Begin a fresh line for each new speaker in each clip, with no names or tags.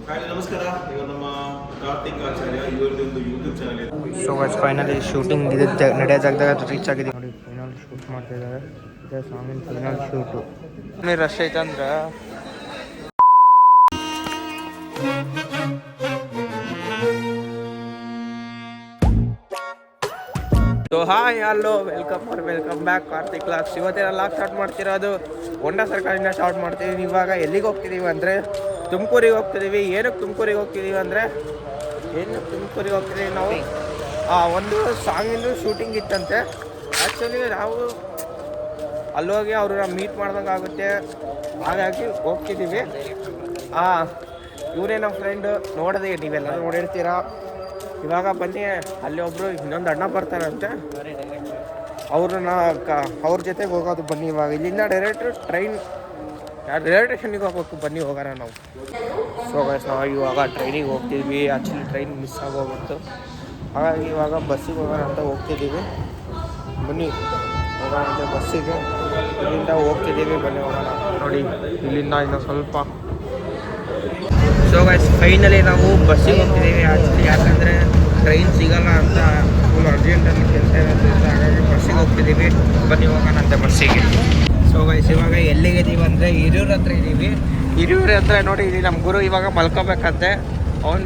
ನಮಸ್ಕಾರ. ಇವಾಗ ನಮ್ಮ ಕಾರ್ತಿಕ್ ಆಚಾರ್ಯ ಇವರದೊಂದು ಯೂಟ್ಯೂಬ್ ಚಾನಲ್ ಇದೆ.
ಸೊ ಗೈಸ್ ಫೈನಲಿ ಶೂಟಿಂಗ್ ನಡೆಯೋ ಜಾಗದಾಗ ರೀಚ್ ಆಗಿದೆ ನೋಡಿ. ಫೈನಲ್ ಶೂಟ್ ಮಾಡ್ತಾ ಇದ್ದಾರೆ. ಇದೇ ಸಾಂಗಿನ ಫೈನಲ್ ಶೂಟು. ರಶ್ ಐತೆ ಅಂದ್ರೆ hi hello welcome back Karthik vlogs. ಇವತ್ತಿನ ಲಾಕ್ ಸ್ಟಾರ್ಟ್ ಮಾಡ್ತಿರೋದು ಹೊಂಡಾ ಸರ್ಕಾರದಿಂದ ಸ್ಟಾರ್ಟ್ ಮಾಡ್ತಿದ್ದೀವಿ. ಇವಾಗ ಎಲ್ಲಿಗೆ ಹೋಗ್ತಿದ್ದೀವಿ ಅಂದರೆ ತುಮಕೂರಿಗೆ ಹೋಗ್ತಿದ್ದೀವಿ. ಏನಕ್ಕೆ ತುಮಕೂರಿಗೆ ಹೋಗ್ತಿದ್ದೀವಿ ಅಂದರೆ ತುಮಕೂರಿಗೆ ಹೋಗ್ತಿದ್ದೀವಿ ನಾವು ಒಂದು ಸಾಂಗಿಂದು ಶೂಟಿಂಗ್ ಇತ್ತಂತೆ. ಆ್ಯಕ್ಚುಲಿ ನಾವು ಅಲ್ಲೋಗಿ ಅವ್ರನ್ನ ಮೀಟ್ ಮಾಡ್ದಂಗೆ ಆಗುತ್ತೆ, ಹಾಗಾಗಿ ಹೋಗ್ತಿದ್ದೀವಿ. ಇವರೇ ನಮ್ಮ ಫ್ರೆಂಡ್, ನೋಡಿದೆ ನೀವೆಲ್ಲ ನೋಡಿರ್ತೀರಾ. ಇವಾಗ ಬನ್ನಿ, ಅಲ್ಲಿ ಒಬ್ಬರು ಇನ್ನೊಂದು ಅಣ್ಣ ಬರ್ತಾರಂತೆ, ಅವ್ರನ್ನ ಅವ್ರ ಜೊತೆಗೆ ಹೋಗೋದು. ಬನ್ನಿ ಇವಾಗ ಇಲ್ಲಿಂದ ಡೈರೆಕ್ಟ್ ಟ್ರೈನ್ ರೈಲ್ವೆ ಸ್ಟೇಷನ್ಗೆ ಹೋಗ್ಬೇಕು. ಬನ್ನಿ ಹೋಗೋಣ ನಾವು. ಸೊ ಗೈಸ್ ನಾವು ಇವಾಗ ಟ್ರೈನಿಗೆ ಹೋಗ್ತಿದ್ವಿ. ಆ್ಯಕ್ಚುಲಿ ಟ್ರೈನ್ ಮಿಸ್ ಆಗೋಗ್ಬಿಡ್ತು, ಹಾಗಾಗಿ ಇವಾಗ ಬಸ್ಸಿಗೆ ಹೋಗೋಣ ಅಂತ ಹೋಗ್ತಿದ್ದೀವಿ. ಬನ್ನಿ ಹೋಗೋಣ ಅಂತ ಬಸ್ಸಿಗೆ. ಇಲ್ಲಿಂದ ಹೋಗ್ತಿದ್ದೀವಿ, ಬನ್ನಿ ಹೋಗೋಣ. ನೋಡಿ ಇಲ್ಲಿಂದ ಇನ್ನು ಸ್ವಲ್ಪ. ಸೊ ಗೈಸ್ ಫೈನಲಿ ನಾವು ಬಸ್ಸಿಗೆ ಹೋಗ್ತಿದ್ದೀವಿ. ಆ್ಯಕ್ಚುಲಿ ಯಾಕಂದರೆ ಟ್ರೈನ್ ಸಿಗೋಲ್ಲ ಅಂತ ಫುಲ್ ಅರ್ಜೆಂಟಲ್ಲಿ ಕೆಲಸ ಇರೋದ್ರಿಂದ ಹಾಗಾಗಿ ಬಸ್ಸಿಗೆ ಹೋಗ್ತಿದ್ದೀವಿ. ಬನ್ನಿ ಹೋಗೋಣ ಅಂತ ಬಸ್ಸಿಗೆ. ಸೊ ಗೈಸ್ ಇವಾಗ ಎಲ್ಲಿಗಿದ್ದೀವಿ ಅಂದರೆ ಹಿರಿಯೂರ ಹತ್ರ ಇದ್ದೀವಿ. ಹಿರಿಯೂರ ಹತ್ರ ನೋಡಿ, ಇಲ್ಲಿ ನಮ್ಮ ಗುರು ಇವಾಗ ಮಲ್ಕೋಬೇಕಂತೆ. ಅವ್ನು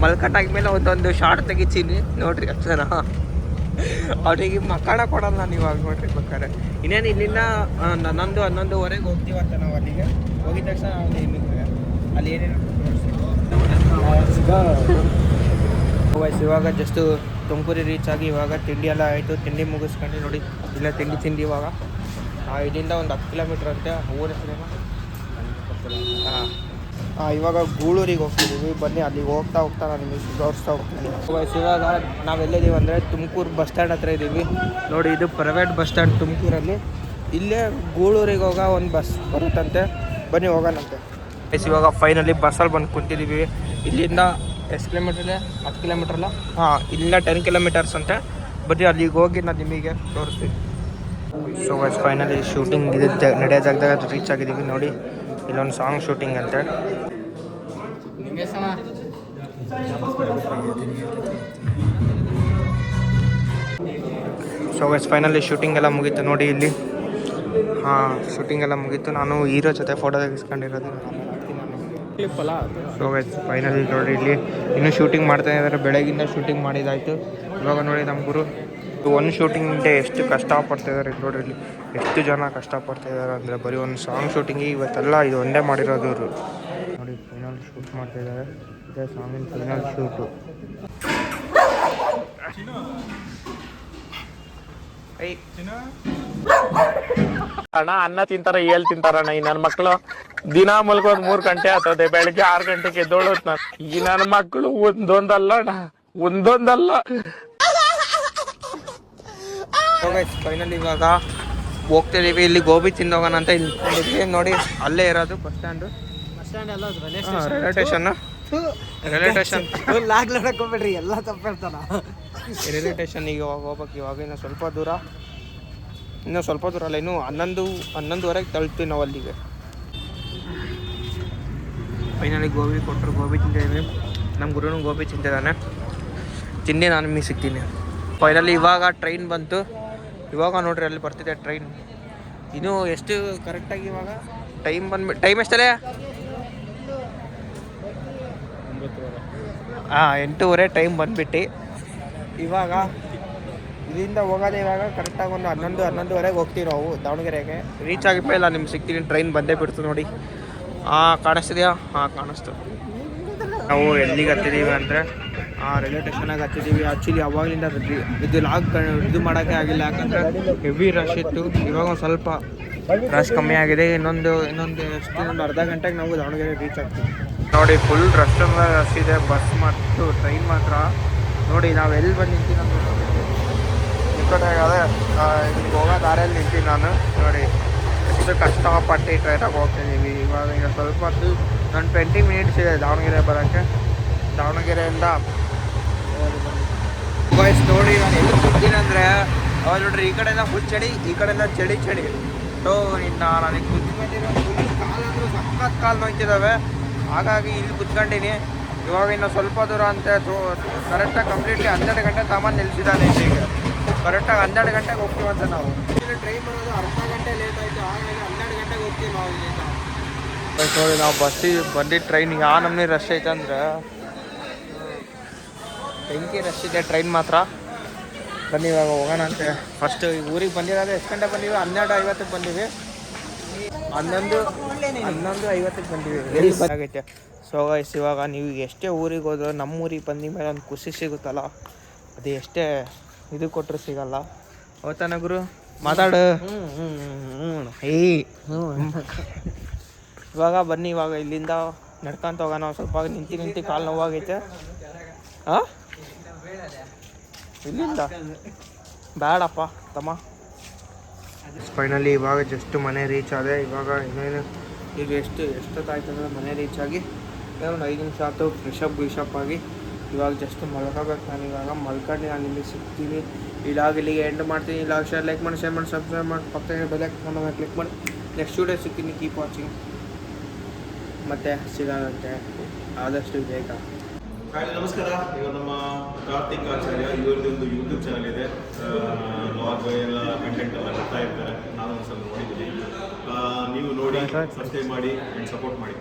ಮಲ್ಕಟ್ಟಾದ್ಮೇಲೆ ಒಂದೊಂದು ಶಾರ್ಟ್ ತೆಗಿತೀನಿ ನೋಡ್ರಿ. ಅಷ್ಟೇನಾ, ಅವ್ರಿಗೆ ಮಕ್ಕಳ ಕೊಡೋಲ್ಲ ನಾನು ಇವಾಗ ನೋಡ್ರಿ ಬೇಕಾದ್ರೆ. ಇನ್ನೇನು ಇಲ್ಲಿಂದ 11:30 ಹೋಗ್ತೀವಂತ ನಾವು. ಅಲ್ಲಿಗೆ ಹೋಗಿದ ತಕ್ಷಣ ಅಲ್ಲಿ ಏನೇನು ಇವಾಗ ಜಸ್ಟ್ ತುಮಕೂರಿಗೆ ರೀಚ್ ಆಗಿ ಇವಾಗ ತಿಂಡಿ ಎಲ್ಲ ಆಯಿತು. ತಿಂಡಿ ಮುಗಿಸ್ಕೊಂಡು ನೋಡಿ ಇಲ್ಲ ತಿಂಡಿ ಇವಾಗ ಇಲ್ಲಿಂದ ಒಂದು 10 ಕಿಲೋಮೀಟ್ರ್ ಅಂತೆ ಊರ ಹೆಸರೇನು. ಇವಾಗ ಗೂಳೂರಿಗೆ ಹೋಗ್ತಿದ್ದೀವಿ. ಬನ್ನಿ ಅಲ್ಲಿಗೆ ಹೋಗ್ತಾ ನಾನು ನಿಮಗೆ ತೋರಿಸ್ತಾ ಹೋಗ್ತೀನಿ. ಇವಾಗ ನಾವೆಲ್ಲಿದ್ದೀವಿ ಅಂದರೆ ತುಮಕೂರು ಬಸ್ ಸ್ಟ್ಯಾಂಡ್ ಹತ್ರ ಇದ್ದೀವಿ ನೋಡಿ. ಇದು ಪ್ರೈವೇಟ್ ಬಸ್ ಸ್ಟ್ಯಾಂಡ್ ತುಮಕೂರಲ್ಲಿ. ಇಲ್ಲೇ ಗೂಳೂರಿಗೆ ಹೋಗೋ ಒಂದು ಬಸ್ ಬರುತ್ತಂತೆ, ಬನ್ನಿ ಹೋಗೋಣಂತೆ. ಇವಾಗ ಫೈನಲಿ ಬಸ್ಸಲ್ಲಿ ಬಂದು ಕುಂತಿದ್ದೀವಿ. ಇಲ್ಲಿಂದ ಎಷ್ಟು ಕಿಲೋಮೀಟ್ರ್ ಇದೆ? 10 ಕಿಲೋಮೀಟ್ರ್ ಅಲ್ಲ, ಇಲ್ಲಿಂದ 10 ಕಿಲೋಮೀಟರ್ಸ್ ಅಂತೆ. ಬನ್ನಿ ಅಲ್ಲಿಗೆ ಹೋಗಿ ನಾನು ನಿಮಗೆ ತೋರಿಸ್ತೀನಿ. ಸೊ ಗೈಸ್ ಫೈನಲಿ ಶೂಟಿಂಗ್ ನಡೆಯೋ ಜಾಗದಾಗ ರೀಚ್ ಆಗಿದ್ದೀವಿ ನೋಡಿ. ಇಲ್ಲೊಂದು ಸಾಂಗ್ ಶೂಟಿಂಗ್ ಅಂತ. ಸೊ ಗೈಸ್ ಫೈನಲಿ ಶೂಟಿಂಗ್ ಎಲ್ಲ ಮುಗೀತು ನೋಡಿ. ಇಲ್ಲಿ ಶೂಟಿಂಗ್ ಎಲ್ಲ ಮುಗೀತು. ನಾನು ಹೀರೋ ಜೊತೆ ಫೋಟೋ ತೆಗೆಸ್ಕೊಂಡಿರೋದು. ಸೊ ಗೈಸ್ ಫೈನಲಿ ನೋಡಿ, ಇಲ್ಲಿ ಇನ್ನೂ ಶೂಟಿಂಗ್ ಮಾಡ್ತಾ ಇದ್ದಾರೆ. ಬೆಳಗಿಂದ ಶೂಟಿಂಗ್ ಮಾಡಿದಾಯಿತು. ಇವಾಗ ನೋಡಿ ನಮ್ಮ ಗುರು ಒಂದು ಶೂಟಿಂಗ್ ಎಷ್ಟು ಕಷ್ಟಪಡ್ತಾಯಿದ್ದಾರೆ ನೋಡ್ರಿ. ಇಲ್ಲಿ ಎಷ್ಟು ಜನ ಕಷ್ಟಪಡ್ತಾಯಿದ್ದಾರೆ ಅಂದರೆ ಬರೀ ಒಂದು ಸಾಂಗ್ ಶೂಟಿಂಗಿಗೆ ಇವತ್ತೆಲ್ಲ ಇದು ಒಂದೇ ಮಾಡಿರೋದು ಇವರು ನೋಡಿ. ಫೈನಲ್ ಶೂಟ್ ಮಾಡ್ತಾಯಿದ್ದಾರೆ. ಇದೇ ಸಾಂಗಿನ ಫೈನಲ್ ಶೂಟು. ಅಣ್ಣ ಅನ್ನ ತಿಂತಾರ, ಏಲ್ ತಿಂತಾರಣ್ಣ. ಈ ನನ್ನ ಮಕ್ಕಳು ದಿನ ಮಲ್ಕೋದ್ 3 ಗಂಟೆ ಆಗ್ತದೆ. ಬೆಳಿಗ್ಗೆ 6 ಗಂಟೆಗೆ ಎದ್ದೋಳತ್ ನಾನು. ಈ ನನ್ನ ಮಕ್ಕಳು ಒಂದೊಂದಲ್ಲ ಅಣ್ಣ, ಒಂದೊಂದಲ್ಲ. ಫೈನಲಿ ಇವಾಗ ಹೋಗ್ತಿದ್ದೀವಿ. ಇಲ್ಲಿ ಗೋಬಿ ತಿಂದೋಗೋಣ ಅಂತ ಇಲ್ಲಿ ನೋಡಿ. ಅಲ್ಲೇ ಇರೋದು ಬಸ್ ಸ್ಟ್ಯಾಂಡು. ರೈಲ್ವೆ ಸ್ಟೇಷನ್ ಎಲ್ಲ ತಪ್ಪಿರ್ತಾನ. ರೈಲ್ವೆ ಸ್ಟೇಷನ್ನಿಗೆ ಹೋಗ್ಬೇಕು ಇವಾಗ. ಇನ್ನೂ ಸ್ವಲ್ಪ ದೂರ ಅಲ್ಲ, ಇನ್ನು 11:30 ತಲುಪ್ತೀವಿ ನಾವು ಅಲ್ಲಿಗೆ. ಫೈನಲಿ ಗೋಬಿ ಕೊಟ್ಟರು, ಗೋಬಿ ತಿಂತಿದ್ದೀವಿ. ನಮ್ಮ ಗುರುನು ಗೋಬಿ ತಿಂತಿದ್ದಾನೆ. ತಿಂಡಿ ನಾನು ನಿಮಗೆ ಸಿಗ್ತೀನಿ. ಫೈನಲಿ ಇವಾಗ ಟ್ರೈನ್ ಬಂತು. ಇವಾಗ ನೋಡ್ರಿ ಅಲ್ಲಿ ಬರ್ತಿದೆ ಟ್ರೈನ್. ಇನ್ನೂ ಎಷ್ಟು ಕರೆಕ್ಟಾಗಿ ಇವಾಗ ಟೈಮ್ ಎಷ್ಟಲ್ಲೇ? 8:30 ಟೈಮ್ ಬಂದುಬಿಟ್ಟು ಇವಾಗ ಇಲ್ಲಿಂದ ಹೋಗೋದೇ. ಇವಾಗ ಕರೆಕ್ಟಾಗಿ ಒಂದು 11:30 ಹೋಗ್ತೀವಿ ನಾವು ದಾವಣಗೆರೆಗೆ. ರೀಚ್ ಆಗಿಪ್ಪ ಇಲ್ಲ ನಿಮ್ಗೆ ಸಿಗ್ತೀನಿ. ಟ್ರೈನ್ ಬಂದೇ ಬಿಡ್ತು ನೋಡಿ. ಕಾಣಿಸ್ತಿದೆಯಾ? ಕಾಣಿಸ್ತು. ನಾವು ಎಲ್ಲಿಗೆ ಹತ್ತಿದ್ದೀವಿ ಅಂದರೆ ರೈಲ್ವೆ ಸ್ಟೇಷನಾಗ ಹತ್ತಿದ್ದೀವಿ. ಆ್ಯಕ್ಚುಲಿ ಅವಾಗಲಿಂದ ಇದು ಇದು ಮಾಡೋಕ್ಕೆ ಆಗಿಲ್ಲ, ಯಾಕಂದರೆ ಹೆವಿ ರಶ್ ಇತ್ತು. ಇವಾಗ ಒಂದು ಸ್ವಲ್ಪ ರಶ್ ಕಮ್ಮಿ ಆಗಿದೆ. ಇನ್ನೊಂದು ಅರ್ಧ ಗಂಟೆಗೆ ನಾವು ದಾವಣಗೆರೆ ರೀಚ್ ಆಗ್ತೀವಿ ನೋಡಿ. ಫುಲ್ ರಶ್ ಇದೆ ಬಸ್ ಮತ್ತು ಟ್ರೈನ್ ಮಾತ್ರ ನೋಡಿ. ನಾವು ಎಲ್ಲಿ ಬಂದು ನಿಂತೀನಿ ನಾನು ಈ ಕಡೆ ಅದೇ ಇದಕ್ಕೆ ಹೋಗೋ ದಾರಿಯಲ್ಲಿ ನಿಂತೀನಿ ನಾನು ನೋಡಿ. ಎಷ್ಟು ಕಷ್ಟಪಟ್ಟು ಟ್ರೈನಾಗ ಹೋಗ್ತಿದ್ದೀವಿ. ಈಗ ಸ್ವಲ್ಪ ಹೊತ್ತು ನಾನು 20 ಮಿನಿಟ್ಸ್ ಇದೆ ದಾವಣಗೆರೆ ಬರೋಕ್ಕೆ. ದಾವಣಗೆರೆಯಿಂದ ನೋಡಿ ನಾನು ಎಲ್ಲಿ ಕೂತೀನಿ ಅಂದರೆ ನೋಡ್ರಿ, ಈ ಕಡೆಯಿಂದ ಫುಲ್ ಚಳಿ, ಈ ಕಡೆಯಿಂದ ಚಳಿ. ಸೊ ಇನ್ನು ನನಗೆ ಕೂತಿ ಮೇಲೆ ಕಾಲಂದ್ರೂ ಸಖತ್ ಕಾಲು ನೋಯ್ತಿದ್ದಾವೆ. ಹಾಗಾಗಿ ಇಲ್ಲಿ ಕುತ್ಕೊಂಡಿನಿ. ಇವಾಗ ಇನ್ನು ಸ್ವಲ್ಪ ದೂರ ಅಂತ ಕರೆಕ್ಟಾಗಿ ಕಂಪ್ಲೀಟ್ಲಿ 12 ಗಂಟೆ ಸಾಮಾನು ನಿಲ್ಸಿದ್ದಾನೆ ಈಗ. ಕರೆಕ್ಟಾಗಿ 12 ಗಂಟೆಗೆ ಹೋಗ್ತೀವಂತ ನಾವು. ಇಲ್ಲಿ ಟ್ರೈನ್ ಬರೋದು ಅರ್ಧ ಗಂಟೆ ಲೇಟ್ ಆಯಿತು, ಹಾಗಾಗಿ 12 ಗಂಟೆಗೆ ಹೋಗ್ತೀವಿ ನಾವು ಇಲ್ಲಿಂದ. ನೋಡಿ ನಾವು ಬಸ್ಸಿಗೆ ಬಂದಿದ್ದು ಟ್ರೈನಿಗೆ ಆ ನಮ್ಮನೆ ರಶ್ ಐತೆ ಅಂದ್ರೆ ಬೆಂಕಿ ರಶ್ ಇದೆ ಟ್ರೈನ್ ಮಾತ್ರ. ಬನ್ನಿ ಇವಾಗ ಹೋಗೋಣ ಅಂತೆ. ಫಸ್ಟ್ ಊರಿಗೆ ಬಂದಿರೋದು ಎಷ್ಟು ಗಂಟೆ ಬಂದೀವಿ? 12:50ಕ್ಕೆ ಬಂದೀವಿ. 11:50ಕ್ಕೆ ಬಂದೀವಿ. ಆಗೈತೆ. ಸೊ ಗೈಸ್, ಇವಾಗ ನೀವು ಎಷ್ಟೇ ಊರಿಗೆ ಹೋದ್ರು ನಮ್ಮ ಊರಿಗೆ ಬಂದ ಮೇಲೆ ಒಂದು ಖುಷಿ ಸಿಗುತ್ತಲ್ಲ, ಅದು ಎಷ್ಟೇ ಇದು ಕೊಟ್ಟರು ಸಿಗಲ್ಲ. ಅವತ್ತಾನ ಗುರು ಮಾತಾಡು. ಇವಾಗ ಬನ್ನಿ, ಇವಾಗ ಇಲ್ಲಿಂದ ನಡ್ಕೊಂತ ಹೋಗೋಣ. ಸ್ವಲ್ಪ ನಿಂತು ಕಾಲು ನೋವಾಗೈತೆ. ಹಾಂ, ಇಲ್ಲಿಂದ ಬೇಡಪ್ಪ ತಮ್ಮ. ಫೈನಲಿ ಇವಾಗ ಜಸ್ಟ್ ಮನೆ ರೀಚ್ ಆದೆ. ಇವಾಗ ಇನ್ನೇನು ಈಗ ಎಷ್ಟೊತ್ತಾಯ್ತು ಅಂದರೆ ಮನೆ ರೀಚ್ ಆಗಿ ಒಂದು 5 ನಿಮಿಷ ಆಯ್ತು. ಫ್ರೆಶಪ್ ಆಗಿ ಇವಾಗ ಜಸ್ಟ್ ಮಲ್ಕೋಬೇಕು. ನಾನು ಇವಾಗ ಮಲ್ಕೊಂಡು ನಾನು ನಿಮಗೆ ಸಿಗ್ತೀನಿ. ಇಲ್ಲಾಗ ಇಲ್ಲಿಗೆ ಎಂಡ್ ಮಾಡ್ತೀನಿ. ಇಲ್ಲ ಲೈಕ್ ಮಾಡಿ, ಶೇರ್ ಮಾಡಿ, ಸಬ್ಸ್ಕ್ರೈಬ್ ಮಾಡಿ, ಪಕ್ಕದ ಬೆಲ್ ಐಕಾನ್ ಕ್ಲಿಕ್ ಮಾಡಿ. ನೆಕ್ಸ್ಟ್ ವಿಡಿಯೋ ಸಿಗ್ತೀನಿ. Keep watching. ಮತ್ತೆ ಸಿಗೋಣಂತೆ ಆದಷ್ಟು ಬೇಗ.
ಹಾಯ್, ನಮಸ್ಕಾರ. ಇವಾಗ ನಮ್ಮ ಕಾರ್ತಿಕ್ ಆಚಾರ್ಯ ಇವ್ರದ್ದು ಒಂದು ಯೂಟ್ಯೂಬ್ ಚಾನಲ್ ಇದೆ. ಲಾಗ್ ಎಲ್ಲ ಕಂಟೆಂಟ್ ಎಲ್ಲ ಬರ್ತಾ ಇರ್ತಾರೆ. ನಾನು ಒಂದ್ಸಲ ನೋಡಿದ್ದೀನಿ. ನೀವು ನೋಡಿ, ಸಬ್ಸ್ಕ್ರೈಬ್ ಮಾಡಿ ಆ್ಯಂಡ್ ಸಪೋರ್ಟ್ ಮಾಡಿ.